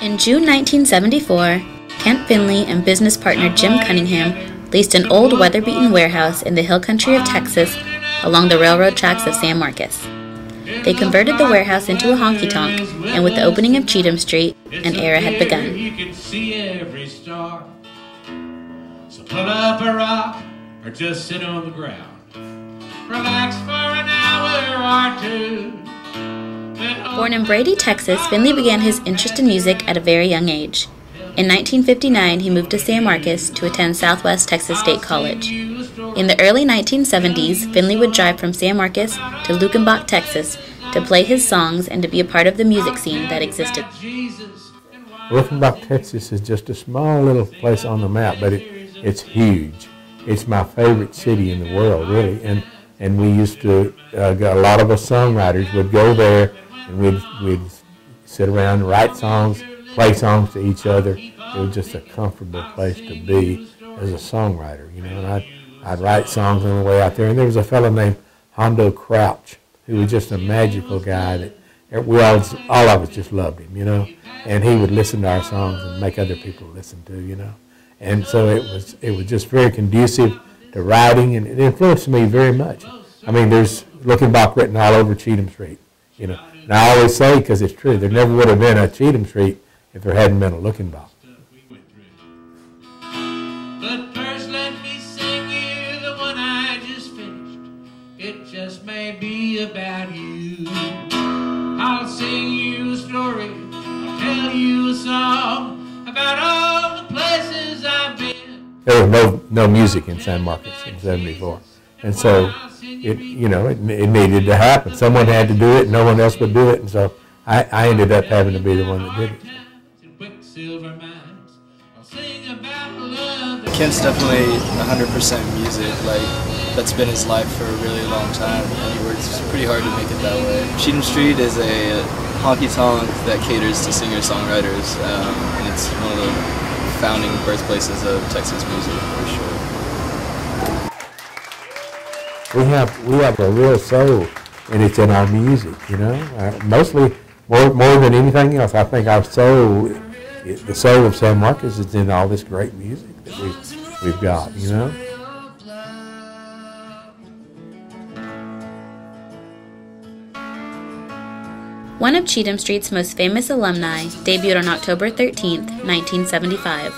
In June 1974, Kent Finlay and business partner Jim Cunningham leased an old weather-beaten warehouse in the hill country of Texas along the railroad tracks of San Marcos. They converted the warehouse into a honky tonk, and with the opening of Cheatham Street, an era had begun. You can see every star. So pull up a rock or just sit on the ground. Relax for an hour or two. Born in Brady, Texas, Finlay began his interest in music at a very young age. In 1959, he moved to San Marcos to attend Southwest Texas State College. In the early 1970s, Finlay would drive from San Marcos to Luckenbach, Texas, to play his songs and to be a part of the music scene that existed. Luckenbach, Texas is just a small little place on the map, but it's huge. It's my favorite city in the world, really. And we used to, a lot of us songwriters would go there, and we'd sit around and write songs, play songs to each other. It was just a comfortable place to be as a songwriter, you know. And I'd write songs on the way out there. And there was a fellow named Hondo Crouch, who was just a magical guy that we all of us just loved him, you know. And he would listen to our songs and make other people listen to, you know. And so it was just very conducive to writing, and it influenced me very much. I mean, there's Luckenbach written all over Cheatham Street, you know. And I always say, because it's true, there never would have been a Cheatham Street if there hadn't been a Luckenbach. But first let me sing you the one I just finished. It just may be about you. I'll sing you a story, I'll tell you a song about all the places I've been. There was no music in San Marcos in '74. And so it needed to happen. Someone had to do it, no one else would do it, and so I ended up having to be the one that did it. Kent's definitely 100% music. Like, that's been his life for a really long time, and he works pretty hard to make it that way. Cheatham Street is a honky tonk that caters to singer-songwriters, and it's one of the founding birthplaces of Texas music, for sure. We have a real soul, and it's in our music, you know. Mostly, more than anything else, I think our soul, the soul of San Marcos, is in all this great music that we've got, you know. One of Cheatham Street's most famous alumni debuted on October 13, 1975.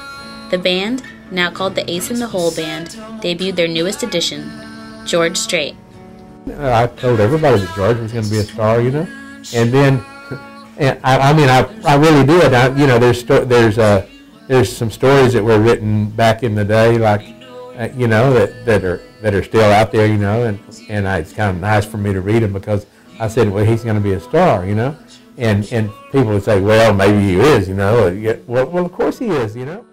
The band, now called the Ace in the Hole Band, debuted their newest addition, George Strait. I told everybody that George was going to be a star, you know, and then, I really did. You know, there's some stories that were written back in the day, like, you know, that are still out there, you know, and it's kind of nice for me to read them because I said, well, he's going to be a star, you know, and people would say, well, maybe he is, you know, well, of course he is, you know.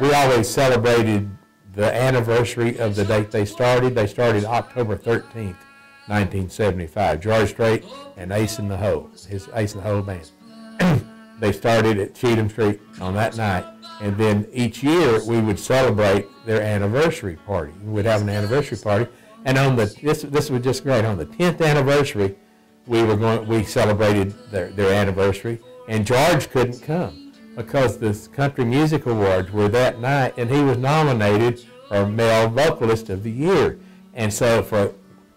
We always celebrated the anniversary of the date they started. They started October 13th, 1975. George Strait and Ace in the Hole, his Ace in the Hole band. They started at Cheatham Street on that night, and then each year we would celebrate their anniversary party. We'd have an anniversary party, and on this was just great. On the 10th anniversary, we celebrated their anniversary, and George couldn't come because the Country Music Awards were that night, and he was nominated for Male Vocalist of the Year. And so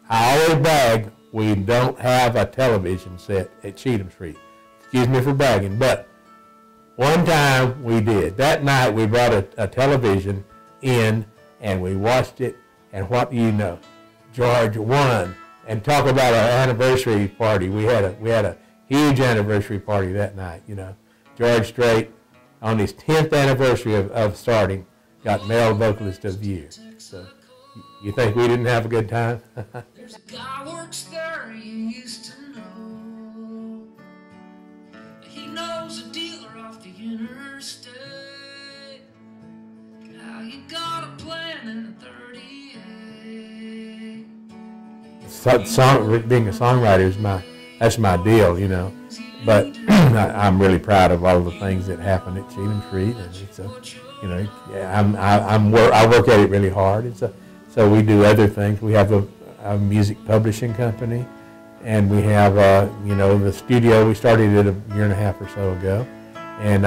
I always brag, we don't have a television set at Cheatham Street. Excuse me for bragging, but one time we did. That night we brought a television in, and we watched it, and what do you know? George won. And talk about our anniversary party. We had a huge anniversary party that night, you know. George Strait, on his 10th anniversary of starting, got Male Vocalist of the Year. So, you think we didn't have a good time? There's a guy works there you used to know. He knows a dealer off the interstate. Now you got a plan in the 38. Being a songwriter that's my deal, you know. But I'm really proud of all the things that happened at Cheatham Street, and it's you know, I work at it really hard. It's So we do other things. We have a music publishing company, and we have, you know, the studio. We started it a year and a half or so ago, and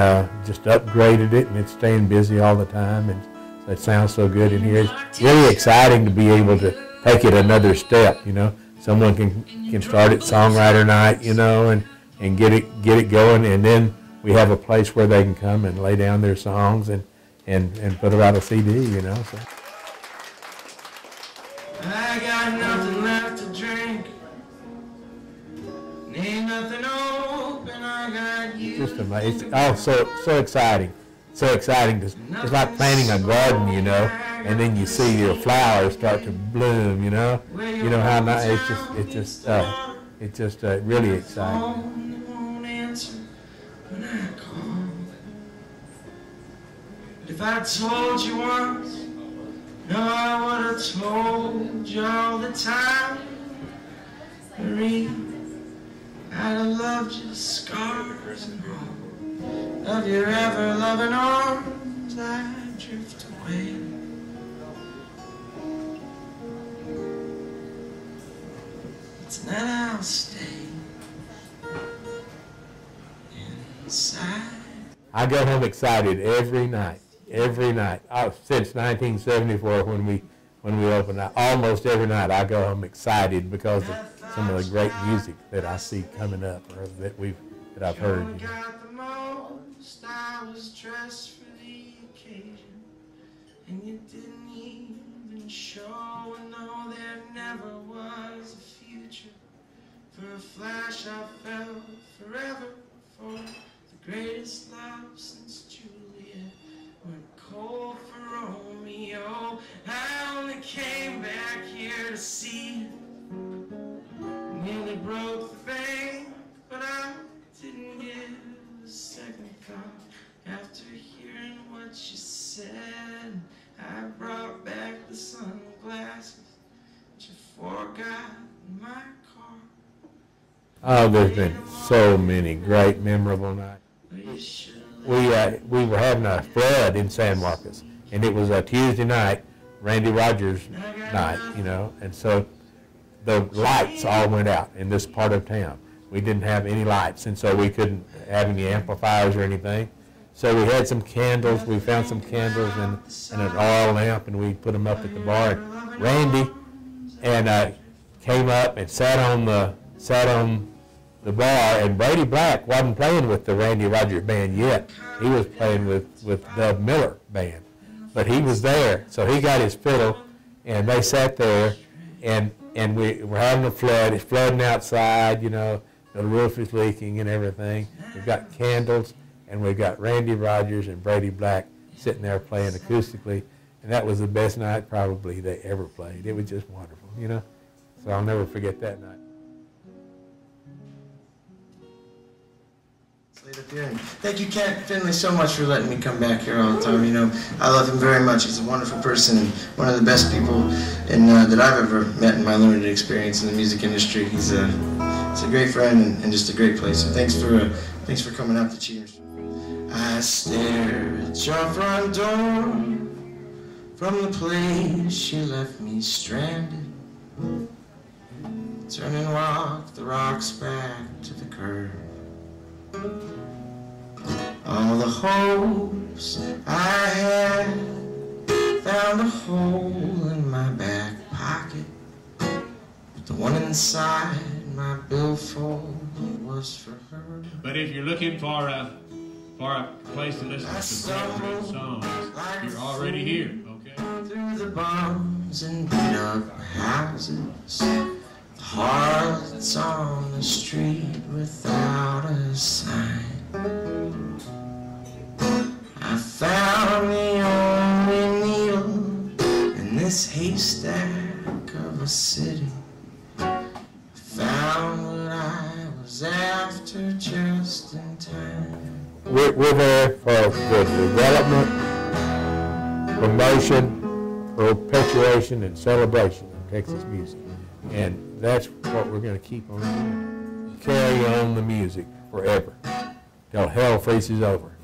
just upgraded it, and it's staying busy all the time, and so it sounds so good in here. It's really exciting to be able to take it another step, you know. Someone can start at songwriter night, you know, and get it going, and then we have a place where they can come and lay down their songs and put it out a CD, you know. So. I got nothing left to drink. Ain't nothing open. I got you. Just amazing. Oh, so exciting. So exciting. It's like planting a garden, you know, and then you see your flowers start to bloom, you know. You know how nice. It's just really exciting. If I told you once, no, I would have told you all the time. Marie, I'd have loved you, scars and all of your ever-loving arms. I drift away. Tonight I'll stay inside. I go home excited every night. Every night, since 1974 when we opened, almost every night I go home excited because of some of the great music that I see coming up or that I've heard. You know. Got the most. I was dressed for the occasion, and you didn't even show. No, there never was a future. For a flash, I fell forever for the greatest love since Juliet. Went cold for Romeo. I only came back here to see. Nearly broke the bank, but I didn't give a second thought. After hearing what you said, I brought back the sunglasses that you forgot in my car. Oh, there's been so many great, memorable nights. We were having a flood in San Marcos, and it was a Tuesday night, Randy Rogers night, you know, and so the lights all went out in this part of town. We didn't have any lights, and so we couldn't have any amplifiers or anything. So we had some candles. We found some candles and an oil lamp, and we put them up at the bar. And Randy came up and sat on the bar, and Brady Black wasn't playing with the Randy Rogers band yet. He was playing with Dub Miller band, but he was there, so he got his fiddle, and they sat there, and we were having a flood. It's flooding outside, you know, the roof is leaking and everything. We've got candles, and we've got Randy Rogers and Brady Black sitting there playing acoustically, and that was the best night probably they ever played. It was just wonderful, you know, so I'll never forget that night. Up here. And thank you, Kent Finlay, so much for letting me come back here all the time. You know, I love him very much. He's a wonderful person and one of the best people that I've ever met in my limited experience in the music industry. He's a great friend and just a great place. So thanks for coming out to Cheaters. I stare at your front door from the place you left me stranded. Turn and walk the rocks back to the curb. All the hopes I had found a hole in my back pocket, but the one inside my billfold was for her. But if you're looking for a place to listen to some great songs, you're already here, okay? Through the bums and beat up houses, harlots on the street without a sign. I found the only needle in this haystack of a city. Found what I was after just in time. We're there for the development, promotion, perpetuation, and celebration of Texas music. And that's what we're going to keep on doing. Carry on the music forever till hell freezes over.